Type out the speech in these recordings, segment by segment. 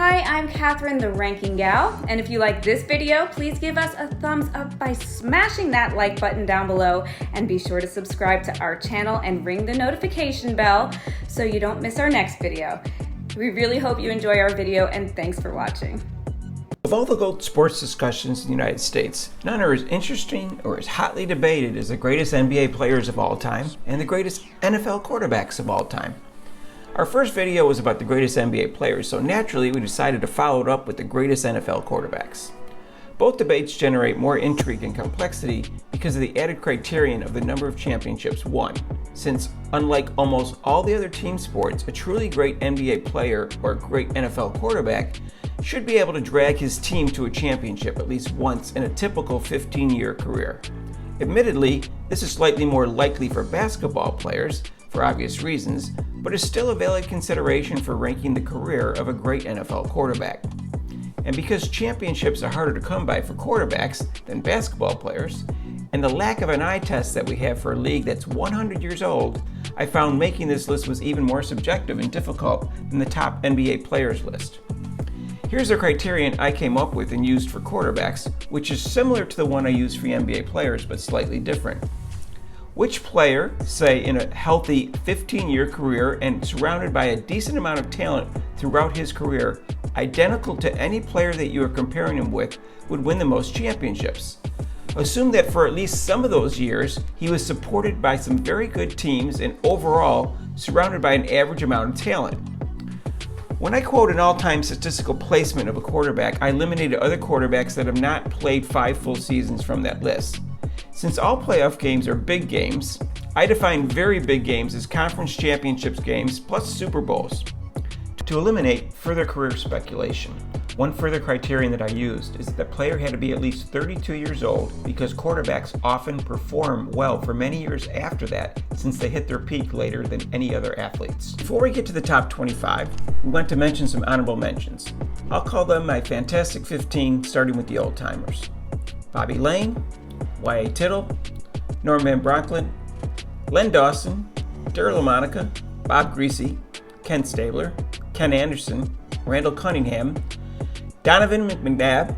Hi, I'm Catherine, the Ranking Gal, and if you like this video, please give us a thumbs up by smashing that like button down below, and be sure to subscribe to our channel and ring the notification bell so you don't miss our next video. We really hope you enjoy our video, and thanks for watching. Of all the GOAT sports discussions in the United States, none are as interesting or as hotly debated as the greatest NBA players of all time and the greatest NFL quarterbacks of all time. Our first video was about the greatest NBA players, so naturally we decided to follow it up with the greatest NFL quarterbacks. Both debates generate more intrigue and complexity because of the added criterion of the number of championships won, since unlike almost all the other team sports, a truly great NBA player or a great NFL quarterback should be able to drag his team to a championship at least once in a typical 15-year career. Admittedly, this is slightly more likely for basketball players, for obvious reasons, but is still a valid consideration for ranking the career of a great NFL quarterback. And because championships are harder to come by for quarterbacks than basketball players, and the lack of an eye test that we have for a league that's 100 years old, I found making this list was even more subjective and difficult than the top NBA players list. Here's the criterion I came up with and used for quarterbacks, which is similar to the one I used for NBA players but slightly different. Which player, say in a healthy 15-year career and surrounded by a decent amount of talent throughout his career, identical to any player that you are comparing him with, would win the most championships? Assume that for at least some of those years, he was supported by some very good teams and overall surrounded by an average amount of talent. When I quote an all-time statistical placement of a quarterback, I eliminated other quarterbacks that have not played 5 full seasons from that list. Since all playoff games are big games, I define very big games as conference championships games plus Super Bowls. To eliminate further career speculation, one further criterion that I used is that the player had to be at least 32 years old because quarterbacks often perform well for many years after that since they hit their peak later than any other athletes. Before we get to the top 25, we want to mention some honorable mentions. I'll call them my Fantastic 15, starting with the old-timers. Bobby Lane, Y.A. Tittle, Norman Bronklin, Len Dawson, Darryl LaMonica, Bob Greasy, Ken Stabler, Ken Anderson, Randall Cunningham, Donovan McNabb,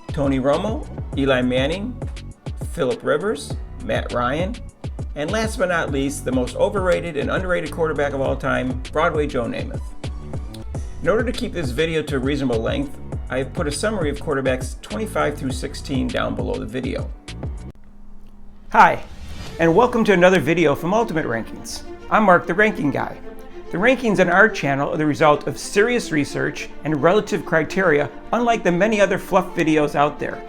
Tony Romo, Eli Manning, Phillip Rivers, Matt Ryan, and last but not least, the most overrated and underrated quarterback of all time, Broadway Joe Namath. In order to keep this video to a reasonable length, I have put a summary of quarterbacks 25 through 16 down below the video. Hi, and welcome to another video from Ultimate Rankings. I'm Mark, the Ranking Guy. The rankings on our channel are the result of serious research and relative criteria, unlike the many other fluff videos out there.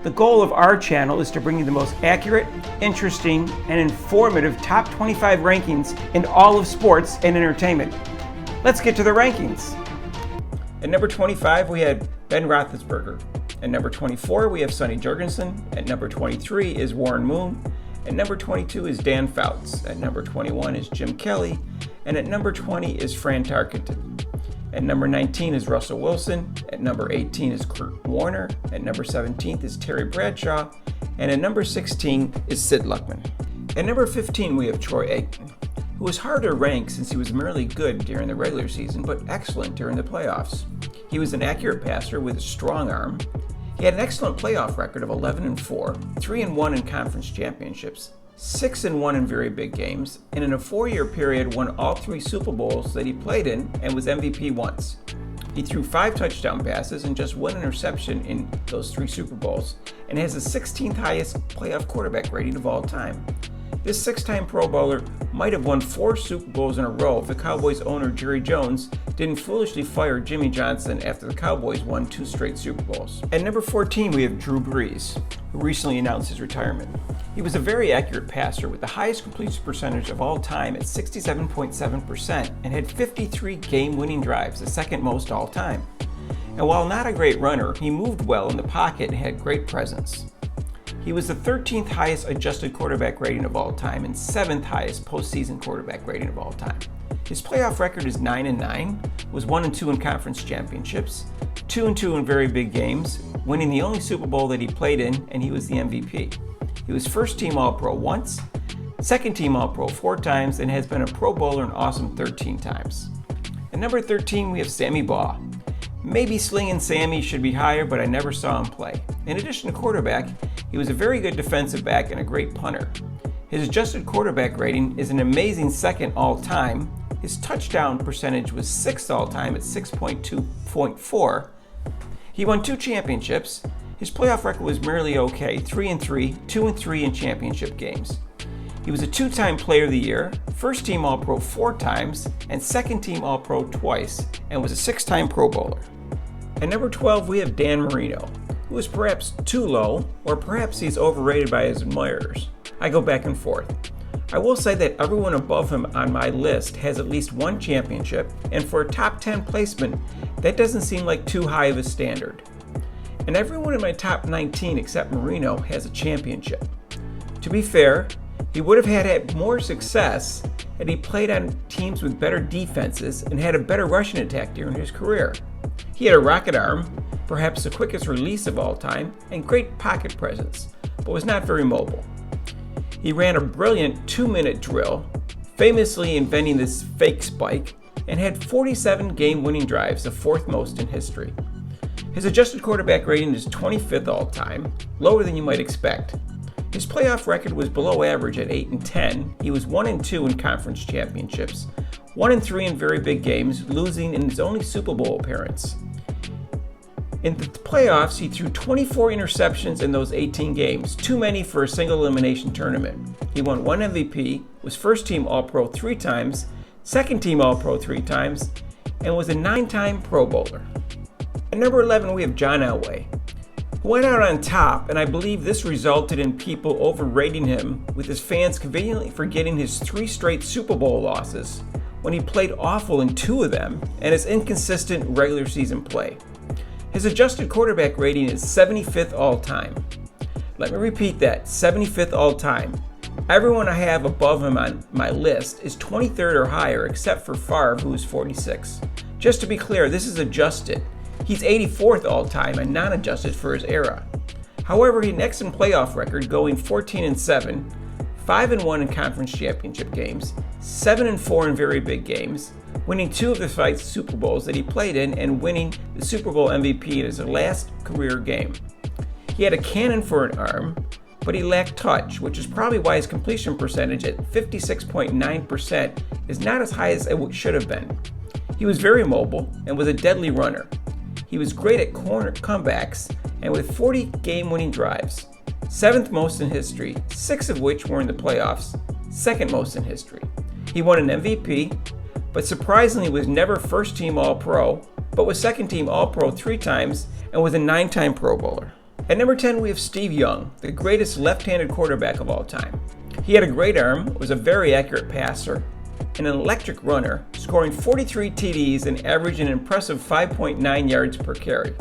The goal of our channel is to bring you the most accurate, interesting, and informative top 25 rankings in all of sports and entertainment. Let's get to the rankings. At number 25, we had Ben Roethlisberger. At number 24, we have Sonny Jurgensen. At number 23 is Warren Moon. At number 22 is Dan Fouts. At number 21 is Jim Kelly. And at number 20 is Fran Tarkenton. At number 19 is Russell Wilson. At number 18 is Kurt Warner. At number 17 is Terry Bradshaw. And at number 16 is Sid Luckman. At number 15, we have Troy Aikman, who was hard to rank since he was merely good during the regular season, but excellent during the playoffs. He was an accurate passer with a strong arm. He had an excellent playoff record of 11-4, 3-1 in conference championships, 6-1 in very big games, and in a 4-year period won all 3 Super Bowls that he played in and was MVP once. He threw 5 touchdown passes and just 1 interception in those 3 Super Bowls, and has the 16th highest playoff quarterback rating of all time. This 6-time Pro Bowler might have won 4 Super Bowls in a row if the Cowboys owner Jerry Jones didn't foolishly fire Jimmy Johnson after the Cowboys won 2 straight Super Bowls. At number 14, we have Drew Brees, who recently announced his retirement. He was a very accurate passer with the highest completion percentage of all time at 67.7% and had 53 game-winning drives, the second most all time. And while not a great runner, he moved well in the pocket and had great presence. He was the 13th highest adjusted quarterback rating of all time and 7th highest postseason quarterback rating of all time. His playoff record is 9-9, was 1-2 in conference championships, 2-2 in very big games, winning the only Super Bowl that he played in, and he was the MVP. He was first team All-Pro once, second team All-Pro 4 times, and has been a Pro Bowler an awesome 13 times. At number 13, we have Sammy Baugh. Maybe Slingin' Sammy should be higher, but I never saw him play. In addition to quarterback, he was a very good defensive back and a great punter. His adjusted quarterback rating is an amazing second all-time. His touchdown percentage was 6th all-time at 6.4. He won 2 championships. His playoff record was merely okay, 3-3, 2-3 in championship games. He was a 2-time Player of the Year, first-team All-Pro 4 times, and second-team All-Pro twice, and was a 6-time Pro Bowler. At number 12, we have Dan Marino, who is perhaps too low, or perhaps he's overrated by his admirers. I go back and forth. I will say that everyone above him on my list has at least 1 championship, and for a top 10 placement, that doesn't seem like too high of a standard. And everyone in my top 19 except Marino has a championship. To be fair, he would have had more success had he played on teams with better defenses and had a better rushing attack during his career. He had a rocket arm, perhaps the quickest release of all time, and great pocket presence, but was not very mobile. He ran a brilliant 2-minute drill, famously inventing this fake spike, and had 47 game-winning drives, the 4th most in history. His adjusted quarterback rating is 25th all-time, lower than you might expect. His playoff record was below average at 8-10. He was 1-2 in conference championships, 1-3 in very big games, losing in his only Super Bowl appearance. In the playoffs, he threw 24 interceptions in those 18 games, too many for a single elimination tournament. He won 1 MVP, was first-team All-Pro 3 times, second-team All-Pro 3 times, and was a 9-time Pro Bowler. At number 11, we have John Elway, who went out on top, and I believe this resulted in people overrating him, with his fans conveniently forgetting his 3 straight Super Bowl losses, when he played awful in 2 of them, and his inconsistent regular season play. His adjusted quarterback rating is 75th all-time. Let me repeat that, 75th all-time. Everyone I have above him on my list is 23rd or higher, except for Favre, who is 46. Just to be clear, this is adjusted. He's 84th all-time and non-adjusted for his era. However, he next in playoff record, going 14-7, 5-1 in conference championship games, 7-4 in very big games, winning 2 of the 5 Super Bowls that he played in, and winning the Super Bowl MVP in his last career game. He had a cannon for an arm, but he lacked touch, which is probably why his completion percentage at 56.9% is not as high as it should have been. He was very mobile and was a deadly runner. He was great at corner comebacks and with 40 game-winning drives, 7th most in history, 6 of which were in the playoffs, 2nd most in history. He won an MVP, but surprisingly was never first-team All-Pro, but was second-team All-Pro 3 times and was a 9-time Pro Bowler. At number 10, we have Steve Young, the greatest left-handed quarterback of all time. He had a great arm, was a very accurate passer, and an electric runner, scoring 43 TDs and averaging an impressive 5.9 yards per carry.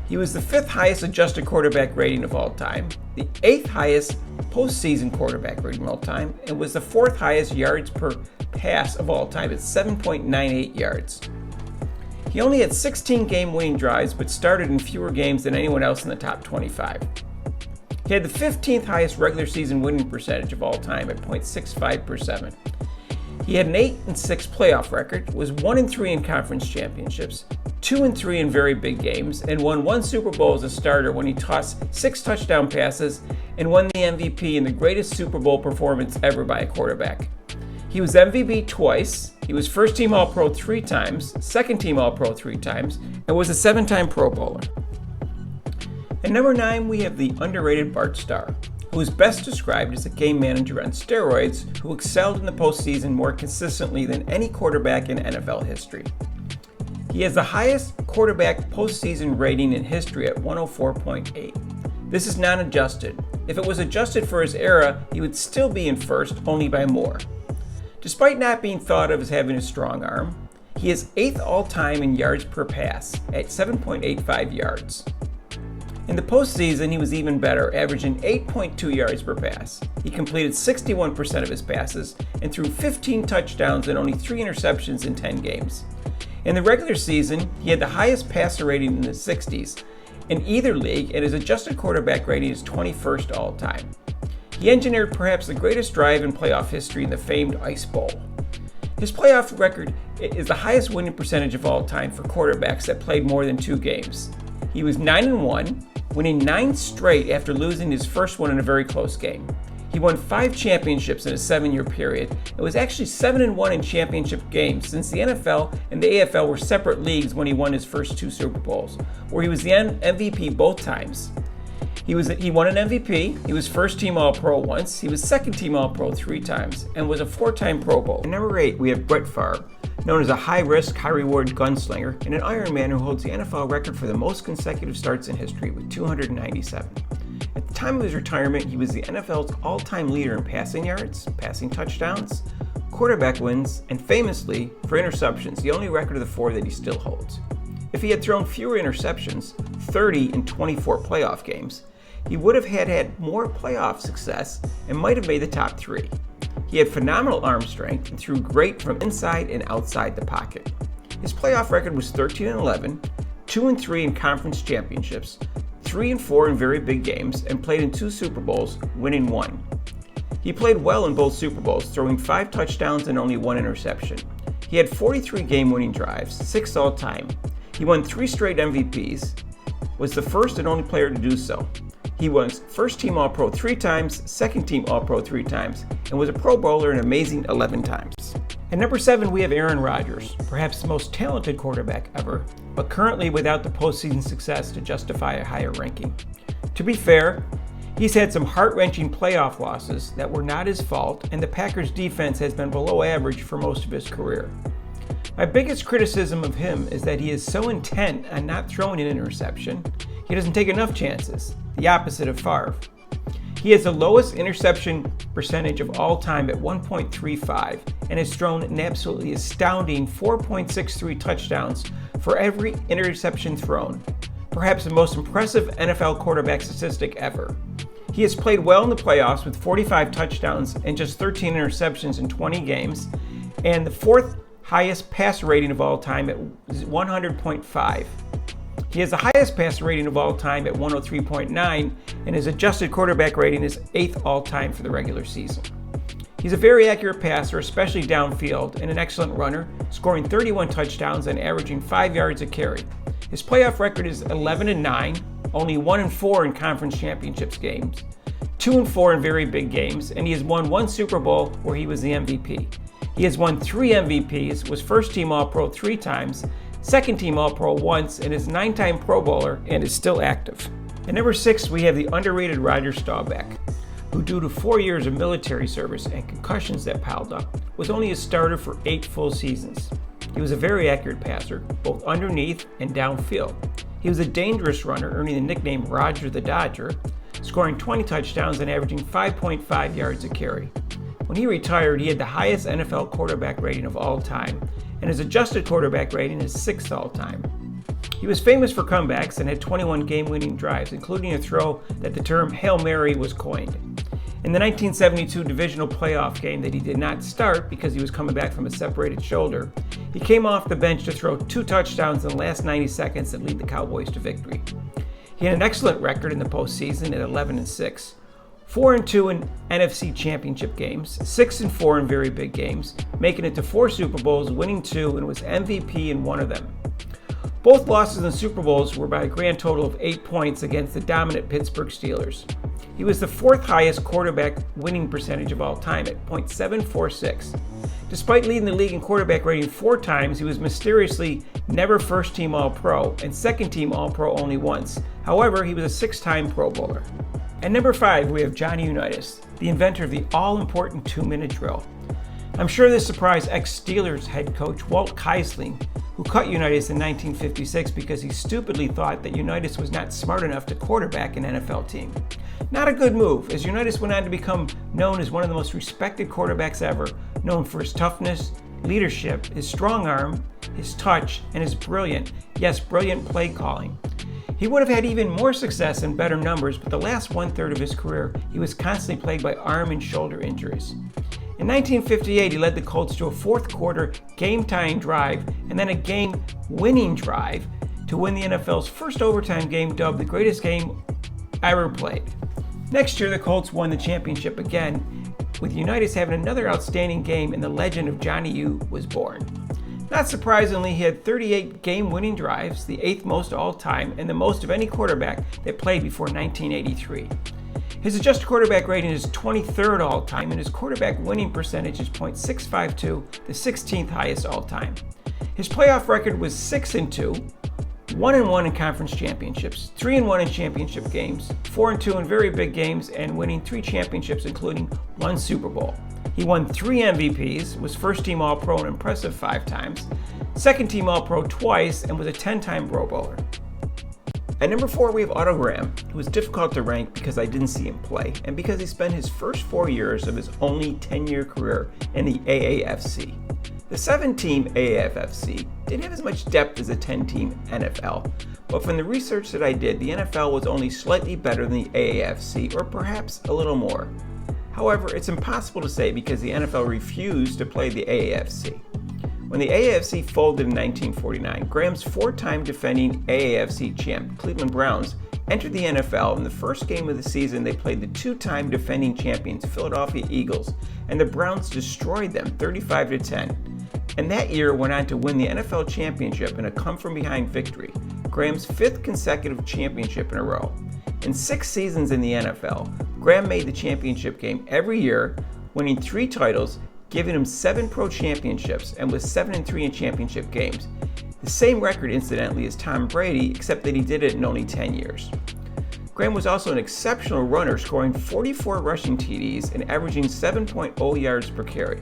He was the 5th highest adjusted quarterback rating of all time, the 8th highest postseason quarterback rating of all time, and was the 4th highest yards per pass of all time at 7.98 yards. He only had 16 game-winning drives, but started in fewer games than anyone else in the top 25. He had the 15th highest regular season winning percentage of all time at .65 per 7. He had an 8-6 playoff record, was 1-3 in conference championships, 2-3 in very big games, and won 1 Super Bowl as a starter when he tossed 6 touchdown passes and won the MVP in the greatest Super Bowl performance ever by a quarterback. He was MVP twice, he was first-team All-Pro 3 times, second-team All-Pro 3 times, and was a 7-time Pro Bowler. At number 9, we have the underrated Bart Starr, who is best described as a game manager on steroids who excelled in the postseason more consistently than any quarterback in NFL history. He has the highest quarterback postseason rating in history at 104.8. This is non-adjusted. If it was adjusted for his era, he would still be in first, only by more. Despite not being thought of as having a strong arm, he is 8th all-time in yards per pass at 7.85 yards. In the postseason, he was even better, averaging 8.2 yards per pass. He completed 61% of his passes and threw 15 touchdowns and only 3 interceptions in 10 games. In the regular season, he had the highest passer rating in the 60s in either league, and his adjusted quarterback rating is 21st all-time. He engineered perhaps the greatest drive in playoff history in the famed Ice Bowl. His playoff record is the highest winning percentage of all time for quarterbacks that played more than 2 games. He was 9-1, winning 9 straight after losing his first one in a very close game. He won 5 championships in a 7-year period and was actually 7-1 in championship games since the NFL and the AFL were separate leagues when he won his first 2 Super Bowls, where he was the MVP both times. He won an MVP, he was first team All-Pro once, he was second team All-Pro 3 times, and was a 4-time Pro Bowl. At number 8, we have Brett Favre, known as a high-risk, high-reward gunslinger and an Ironman who holds the NFL record for the most consecutive starts in history with 297. At the time of his retirement, he was the NFL's all-time leader in passing yards, passing touchdowns, quarterback wins, and famously, for interceptions, the only record of the 4 that he still holds. If he had thrown fewer interceptions, 30 in 24 playoff games, he would have had more playoff success and might have made the top 3. He had phenomenal arm strength and threw great from inside and outside the pocket. His playoff record was 13-11, 2-3 in conference championships, 3-4 in very big games, and played in 2 Super Bowls, winning 1. He played well in both Super Bowls, throwing 5 touchdowns and only 1 interception. He had 43 game-winning drives, 6 all-time. He won 3 straight MVPs, was the first and only player to do so. He was first team All-Pro 3 times, second team All-Pro 3 times, and was a Pro Bowler an amazing 11 times. At number 7, we have Aaron Rodgers, perhaps the most talented quarterback ever, but currently without the postseason success to justify a higher ranking. To be fair, he's had some heart-wrenching playoff losses that were not his fault, and the Packers' defense has been below average for most of his career. My biggest criticism of him is that he is so intent on not throwing an interception, he doesn't take enough chances, the opposite of Favre. He has the lowest interception percentage of all time at 1.35 and has thrown an absolutely astounding 4.63 touchdowns for every interception thrown, perhaps the most impressive NFL quarterback statistic ever. He has played well in the playoffs with 45 touchdowns and just 13 interceptions in 20 games, and the 4th highest passer rating of all time at 100.5. He has the highest passer rating of all time at 103.9, and his adjusted quarterback rating is 8th all time for the regular season. He's a very accurate passer, especially downfield, and an excellent runner, scoring 31 touchdowns and averaging 5 yards a carry. His playoff record is 11-9, only 1-4 in conference championships games, 2-4 in very big games, and he has won 1 Super Bowl where he was the MVP. He has won 3 MVPs, was first team All-Pro 3 times, second team All-Pro once, and is 9-time Pro Bowler and is still active. At number 6, we have the underrated Rodgers Staubach, who due to 4 years of military service and concussions that piled up, was only a starter for 8 full seasons. He was a very accurate passer, both underneath and downfield. He was a dangerous runner, earning the nickname Roger the Dodger, scoring 20 touchdowns and averaging 5.5 yards a carry. When he retired, he had the highest NFL quarterback rating of all time, and his adjusted quarterback rating is 6th all time. He was famous for comebacks and had 21 game-winning drives, including a throw that the term Hail Mary was coined. In the 1972 divisional playoff game that he did not start because he was coming back from a separated shoulder, he came off the bench to throw 2 touchdowns in the last 90 seconds that lead the Cowboys to victory. He had an excellent record in the postseason at 11-6. 4-2 in NFC championship games, 6-4 in very big games, making it to 4 Super Bowls, winning 2, and was MVP in 1 of them. Both losses in Super Bowls were by a grand total of 8 points against the dominant Pittsburgh Steelers. He was the 4th highest quarterback winning percentage of all time at .746. Despite leading the league in quarterback rating 4 times, he was mysteriously never first team All-Pro and second team All-Pro only once. However, he was a 6-time Pro Bowler. At number 5, we have Johnny Unitas, the inventor of the all-important 2-minute drill. I'm sure this surprised ex-Steelers head coach Walt Keisling, who cut Unitas in 1956 because he stupidly thought that Unitas was not smart enough to quarterback an NFL team. Not a good move, as Unitas went on to become known as one of the most respected quarterbacks ever, known for his toughness, leadership, his strong arm, his touch, and his brilliant play calling. He would have had even more success and better numbers, but the last 1/3 of his career, he was constantly plagued by arm and shoulder injuries. In 1958, he led the Colts to a 4th quarter game-tying drive and then a game-winning drive to win the NFL's first overtime game, dubbed the greatest game ever played. Next year, the Colts won the championship again, with Unitas having another outstanding game and the legend of Johnny U was born. Not surprisingly, he had 38 game-winning drives, the 8th most all-time, and the most of any quarterback that played before 1983. His adjusted quarterback rating is 23rd all-time, and his quarterback winning percentage is .652, the 16th highest all-time. His playoff record was 6-2, 1-1 in conference championships, 3-1 in championship games, 4-2 in very big games, and winning 3 championships, including 1 Super Bowl. He won 3 MVPs, was first-team All-Pro an impressive 5 times, second-team All-Pro twice, and was a 10-time Pro Bowler. At number 4, we have Otto, who was difficult to rank because I didn't see him play, and because he spent his first 4 years of his only 10-year career in the AAFC. The 7-team AAFC didn't have as much depth as a 10-team NFL, but from the research that I did, the NFL was only slightly better than the AAFC, or perhaps a little more. However, it's impossible to say because the NFL refused to play the AAFC. When the AAFC folded in 1949, Graham's 4-time defending AAFC champ, Cleveland Browns, entered the NFL. In the first game of the season, they played the 2-time defending champions, Philadelphia Eagles, and the Browns destroyed them 35-10. And that year went on to win the NFL championship in a come-from-behind victory, Graham's 5th consecutive championship in a row. In 6 seasons in the NFL, Graham made the championship game every year, winning 3 titles, giving him 7 pro championships, and was 7-3 in championship games. The same record, incidentally, as Tom Brady, except that he did it in only 10 years. Graham was also an exceptional runner, scoring 44 rushing TDs and averaging 7.0 yards per carry.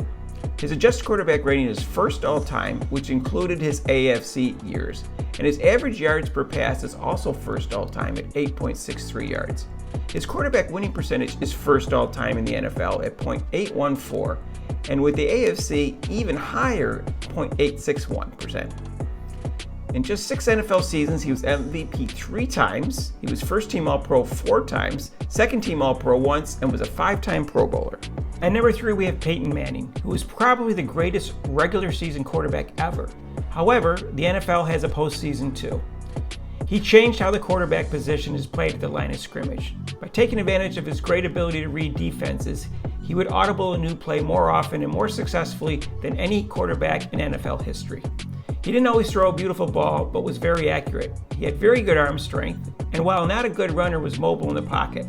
His adjusted quarterback rating is first all-time, which included his AFC years, and his average yards per pass is also first all-time at 8.63 yards. His quarterback winning percentage is first all-time in the NFL at .814, and with the AFC, even higher, .861%. In just 6 NFL seasons, he was MVP 3 times, he was first-team All-Pro 4 times, second-team All-Pro once, and was a 5-time Pro Bowler. At number 3, we have Peyton Manning, who is probably the greatest regular season quarterback ever. However, the NFL has a postseason too. He changed how the quarterback position is played at the line of scrimmage. By taking advantage of his great ability to read defenses, he would audible a new play more often and more successfully than any quarterback in NFL history. He didn't always throw a beautiful ball, but was very accurate. He had very good arm strength, and while not a good runner, was mobile in the pocket.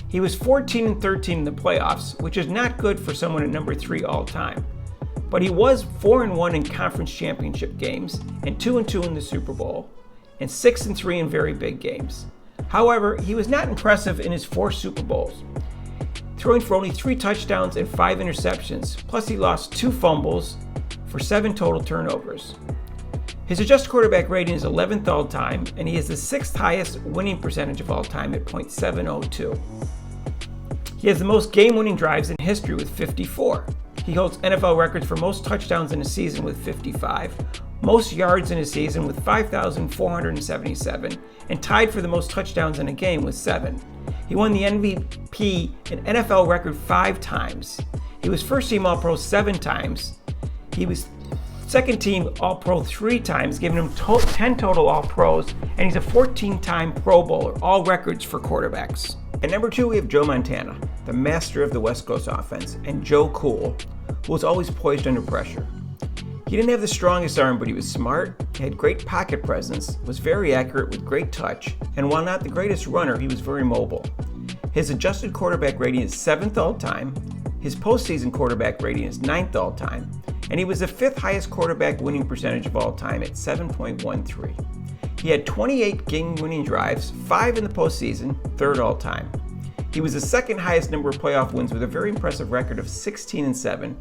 He was 14-13 in the playoffs, which is not good for someone at number 3 all-time. But he was 4-1 in conference championship games, and 2-2 in the Super Bowl, and 6-3 in very big games. However, he was not impressive in his 4 Super Bowls, throwing for only 3 touchdowns and 5 interceptions, plus he lost 2 fumbles for 7 total turnovers. His adjusted quarterback rating is 11th all-time, and he has the 6th highest winning percentage of all time at .702. He has the most game-winning drives in history with 54. He holds NFL records for most touchdowns in a season with 55, most yards in a season with 5,477, and tied for the most touchdowns in a game with 7. He won the MVP, an NFL record 5 times. He was first-team All-Pro 7 times. He was second-team All-Pro 3 times, giving him 10 total All-Pros, and he's a 14-time Pro Bowler, all records for quarterbacks. At number 2, we have Joe Montana, the master of the West Coast offense, and Joe Cool, who was always poised under pressure. He didn't have the strongest arm, but he was smart, had great pocket presence, was very accurate with great touch, and while not the greatest runner, he was very mobile. His adjusted quarterback rating is 7th all-time, his postseason quarterback rating is 9th all-time, and he was the 5th highest quarterback winning percentage of all time at 7.13. He had 28 game-winning drives, 5 in the postseason, 3rd all-time. He was the 2nd highest number of playoff wins with a very impressive record of 16-7,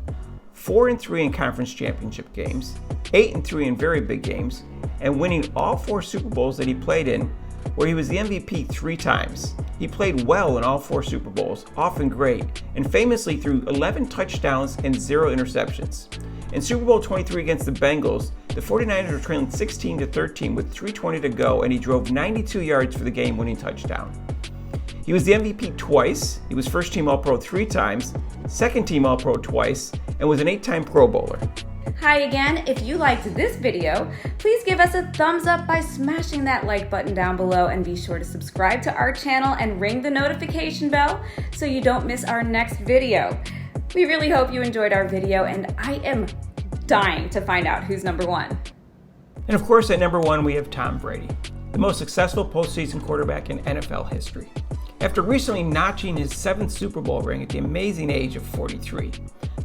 4-3 in conference championship games, 8-3 in very big games, and winning all 4 Super Bowls that he played in, where he was the MVP 3 times. He played well in all 4 Super Bowls, often great, and famously threw 11 touchdowns and 0 interceptions. In Super Bowl 23 against the Bengals, the 49ers were trailing 16-13 with 3:20 to go, and he drove 92 yards for the game-winning touchdown. He was the MVP twice, he was first-team All-Pro 3 times, second-team All-Pro twice, and was an 8-time Pro Bowler. Hi again. If you liked this video, please give us a thumbs up by smashing that like button down below, and be sure to subscribe to our channel and ring the notification bell so you don't miss our next video. We really hope you enjoyed our video, and I am dying to find out who's number one. And of course, at number one, we have Tom Brady, the most successful postseason quarterback in NFL history. After recently notching his 7th Super Bowl ring at the amazing age of 43,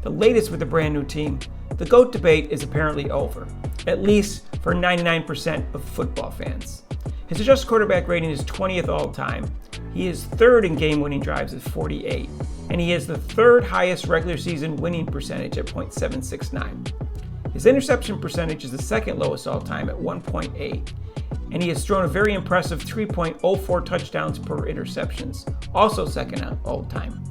the latest with a brand new team, the GOAT debate is apparently over, at least for 99% of football fans. His adjusted quarterback rating is 20th all time. He is 3rd in game-winning drives at 48, and he has the 3rd highest regular season winning percentage at .769. His interception percentage is the 2nd lowest all time at 1.8, and he has thrown a very impressive 3.04 touchdowns per interceptions, also 2nd all time.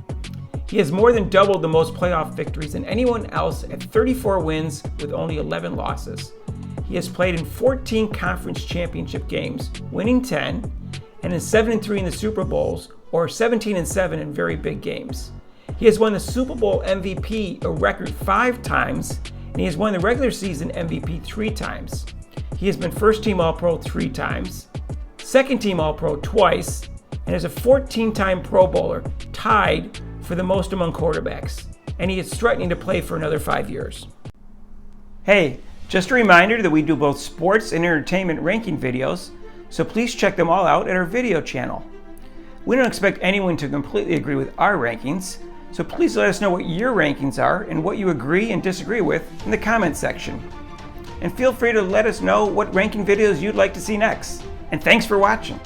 He has more than doubled the most playoff victories than anyone else at 34 wins with only 11 losses. He has played in 14 conference championship games, winning 10, and is 7-3 in the Super Bowls, or 17-7 in very big games. He has won the Super Bowl MVP a record 5 times, and he has won the regular season MVP 3 times. He has been first team All-Pro 3 times, second team All-Pro twice, and is a 14-time Pro Bowler, tied for the most among quarterbacks. And he is threatening to play for another 5 years. Hey, just a reminder that we do both sports and entertainment ranking videos, so please check them all out at our video channel. We don't expect anyone to completely agree with our rankings, so please let us know what your rankings are and what you agree and disagree with in the comment section. And feel free to let us know what ranking videos you'd like to see next. And thanks for watching.